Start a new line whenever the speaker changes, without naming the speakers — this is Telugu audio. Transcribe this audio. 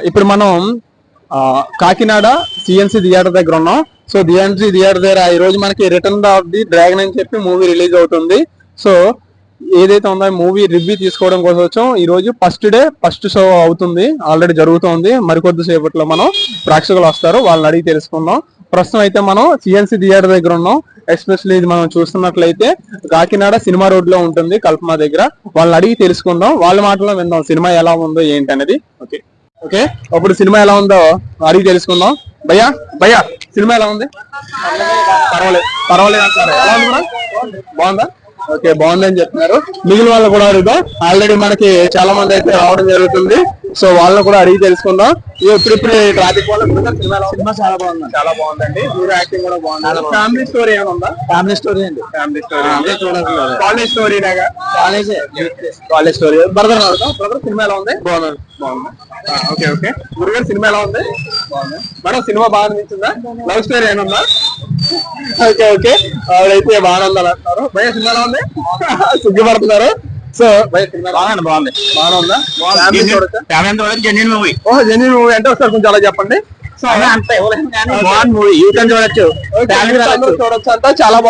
ఇప్పుడు మనం కాకినాడ సిఎన్సి థియేటర్ దగ్గర ఉన్నాం. సో సిఎన్సి థియేటర్ దగ్గర ఈ రోజు మనకి రిటర్న్ ఆఫ్ ది డ్రాగన్ అని చెప్పి మూవీ రిలీజ్ అవుతుంది. సో ఏదైతే ఉందో మూవీ రివ్యూ తీసుకోవడం కోసం వచ్చాం. ఈ రోజు ఫస్ట్ షో అవుతుంది, ఆల్రెడీ జరుగుతుంది. మరికొద్ది సేపట్లో మనం ప్రేక్షకులు వస్తారు, వాళ్ళని అడిగి తెలుసుకుందాం. ప్రస్తుతం అయితే మనం సిఎన్సి థియేటర్ దగ్గర ఉన్నాం. ఎస్పెషల్లీ ఇది మనం చూస్తున్నట్లయితే కాకినాడ సినిమా రోడ్ లో ఉంటుంది, కల్పన దగ్గర. వాళ్ళని అడిగి తెలుసుకుందాం, వాళ్ళ మాటలో విందాం సినిమా ఎలా ఉందో ఏంటి అనేది. ఓకే ఓకే అప్పుడు సినిమా ఎలా ఉందో అడిగి తెలుసుకుందాం. భయ్యా భయ్యా సినిమా ఎలా ఉంది? పర్వాలేదు అంటారు. ఎలా ఉంది మేడం? బాగుందా? ఓకే బాగుందని చెప్తున్నారు. మిగిలిన వాళ్ళు కూడా అడుగుదాం. ఆల్రెడీ మనకి చాలా మంది అయితే రావడం జరుగుతుంది. సో వాళ్ళని కూడా అడిగి తెలుసుకుందాం. ఇప్పుడు ట్రాఫిక్ వల్ల సినిమా చాలా బాగుందండి. హీరో యాక్టింగ్ కూడా బాగుంది. ఫ్యామిలీ స్టోరీ ఏమైనా ఉందా? ఫ్యామిలీ స్టోరీ అండి. College story college story. Brother cinema ఎలా ఉంది? బాగుంది. ఓకే ఓకే గురుగారు సినిమా ఎలా ఉంది? మేడం సినిమా బాగా అనిపించిందా? లవ్ స్టోరీ ఏమన్నా? ఓకే ఓకే ఆవిడైతే బాగానే ఉందని అంటున్నారు. భయ సినిమా ఎలా ఉంది? సిగ్గుపడుతున్నారు. సో బాగుంది. బాగానే ఉందా? జెన్యూన్ మూవీ అంటే ఒకసారి కొంచెం అలా చెప్పండి. సో మూవీ చూడొచ్చు అంతా చాలా బాగుంది.